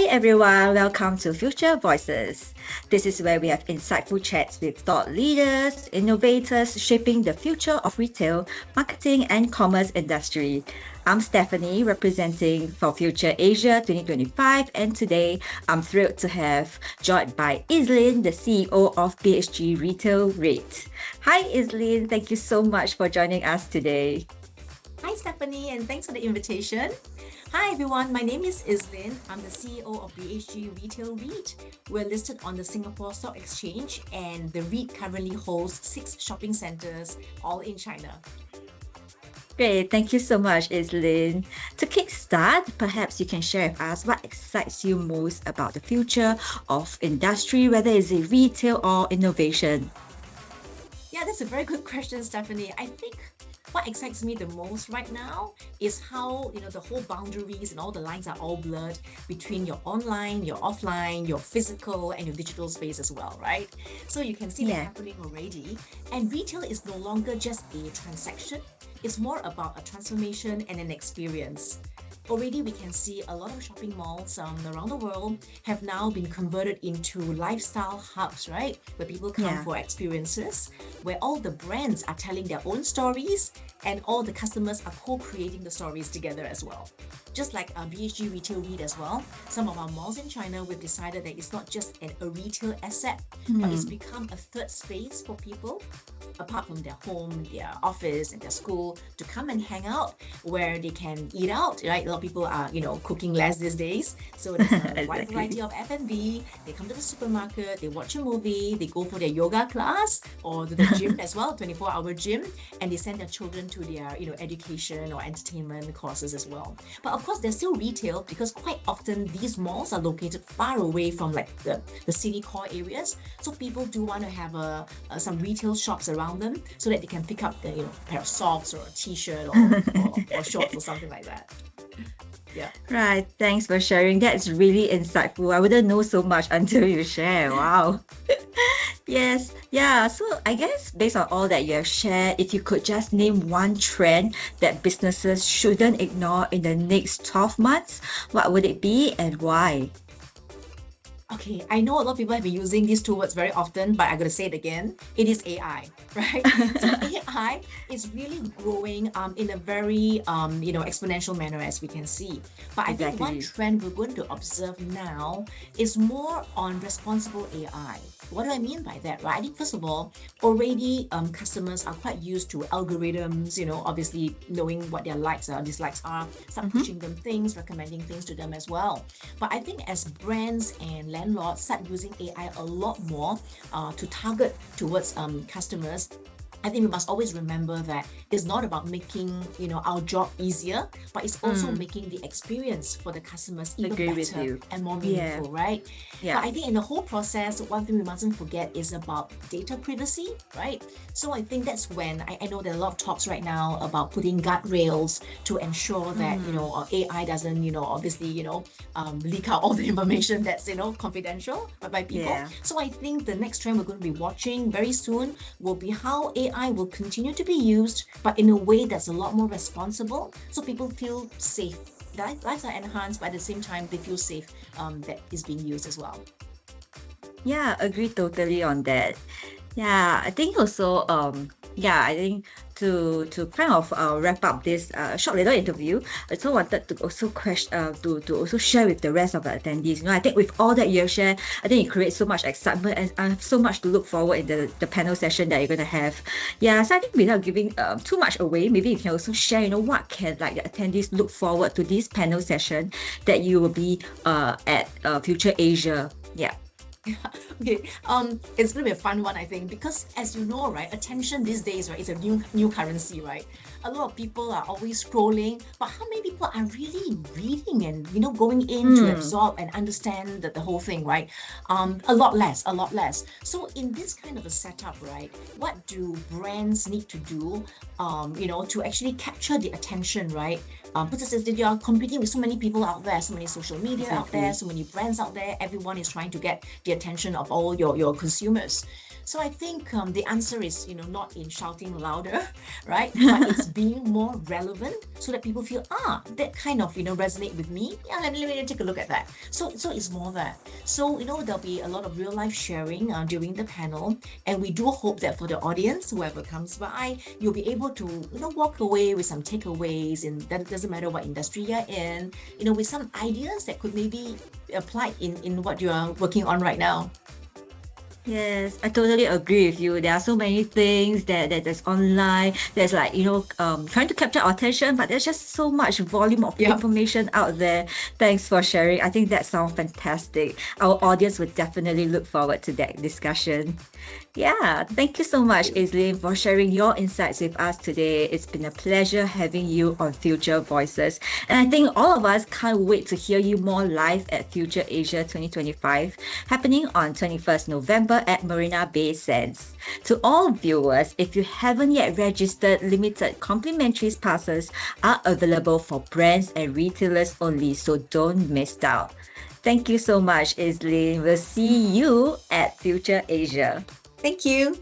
everyone, welcome to FUTR Voices. This is where we have insightful chats with thought leaders, innovators shaping the future of retail, marketing, and commerce industry. I'm Stephanie, representing for FUTR Asia 2025, and today I'm thrilled to have joined by Iz-Lynn, the CEO of BHG Reit. Hi Iz-Lynn, thank you so much for joining us today. Hi Stephanie, and thanks for the invitation. Hi everyone, my name is Iz-Lynn. I'm the CEO of BHG Reit. We're listed on the Singapore Stock Exchange, and the REIT currently holds 6 shopping centers, all in China. Great, thank you so much, Iz-Lynn. To kickstart, perhaps you can share with us what excites you most about the future of industry, whether it's in retail or innovation. Yeah, that's a very good question, Stephanie. I think what excites me the most right now is how, the whole boundaries and all the lines are all blurred between your online, your offline, your physical and your digital space as well, right? So you can see that happening already. And retail is no longer just a transaction. It's more about a transformation and an experience. Already we can see a lot of shopping malls around the world have now been converted into lifestyle hubs, right? Where people come for experiences, where all the brands are telling their own stories and all the customers are co-creating the stories together as well. Just like BHG Reit as well, some of our malls in China, we've decided that it's not just a retail asset, but it's become a third space for people, apart from their home, their office and their school, to come and hang out, where they can eat out, right? A lot of people are, cooking less these days. So there's a wide variety of F&B. They come to the supermarket, they watch a movie, they go for their yoga class or to the gym as well, 24-hour gym, and they send their children to their, education or entertainment courses as well. But of course, there's still retail because quite often these malls are located far away from like the city core areas. So people do want to have some retail shops around them so that they can pick up a pair of socks or a t-shirt or shorts or something like that. Yeah. Right, thanks for sharing. That's really insightful. I wouldn't know so much until you share. Wow. Yes, yeah. So I guess based on all that you have shared, if you could just name one trend that businesses shouldn't ignore in the next 12 months, what would it be and why? Okay, I know a lot of people have been using these two words very often, but I'm going to say it again. It is AI, right? So AI is really growing in a very, exponential manner, as we can see. But I think one trend we're going to observe now is more on responsible AI. What do I mean by that, right? I think, first of all, already customers are quite used to algorithms, obviously knowing what their likes or dislikes are, start pushing them things, recommending things to them as well. But I think as brands and landlords start using AI a lot more to target towards customers, I think we must always remember that it's not about making, our job easier, but it's also making the experience for the customers even better and more meaningful, right? Yeah. But I think in the whole process, one thing we mustn't forget is about data privacy, right? So I think that's when I know there are a lot of talks right now about putting guardrails to ensure that, AI doesn't, obviously, leak out all the information that's, confidential by people. Yeah. So I think the next trend we're going to be watching very soon will be how AI will continue to be used, but in a way that's a lot more responsible, so people feel safe. Lives are enhanced, but at the same time, they feel safe that is being used as well. Yeah, agree totally on that. Yeah, I think also, I think to kind of wrap up this short little interview, I also wanted to also to also share with the rest of the attendees. I think with all that you have shared, I think it creates so much excitement and I have so much to look forward in the panel session that you're going to have. Yeah, so I think without giving too much away, maybe you can also share, what can like the attendees look forward to this panel session that you will be at FUTR Asia. Yeah. Okay, it's gonna be a fun one, I think, because as you know, right, attention these days, right, is a new currency, right? A lot of people are always scrolling, but how many people are really reading and going in to absorb and understand the whole thing, right? A lot less. So in this kind of a setup, right, what do brands need to do, to actually capture the attention, right, that you are competing with so many people out there, so many social media out there, Exactly. so many brands out there. Everyone is trying to get the attention of all your consumers. So I think the answer is, not in shouting louder, right? But it's being more relevant so that people feel, that kind of, resonate with me. Yeah, let me take a look at that. So it's more that. So, there'll be a lot of real life sharing during the panel. And we do hope that for the audience, whoever comes by, you'll be able to, walk away with some takeaways, and that doesn't matter what industry you're in, with some ideas that could maybe apply in what you are working on right now. Yes, I totally agree with you. There are so many things that's online. There's like, trying to capture our attention, but there's just so much volume of Yeah. information out there. Thanks for sharing. I think that sounds fantastic. Our audience would definitely look forward to that discussion. Yeah, thank you so much, Iz-Lynn, for sharing your insights with us today. It's been a pleasure having you on FUTR Voices. And I think all of us can't wait to hear you more live at FUTR Asia 2025, happening on 21st November at Marina Bay Sands. To all viewers, if you haven't yet registered, limited complimentary passes are available for brands and retailers only, so don't miss out. Thank you so much, Iz-Lynn. We'll see you at FUTR Asia. Thank you.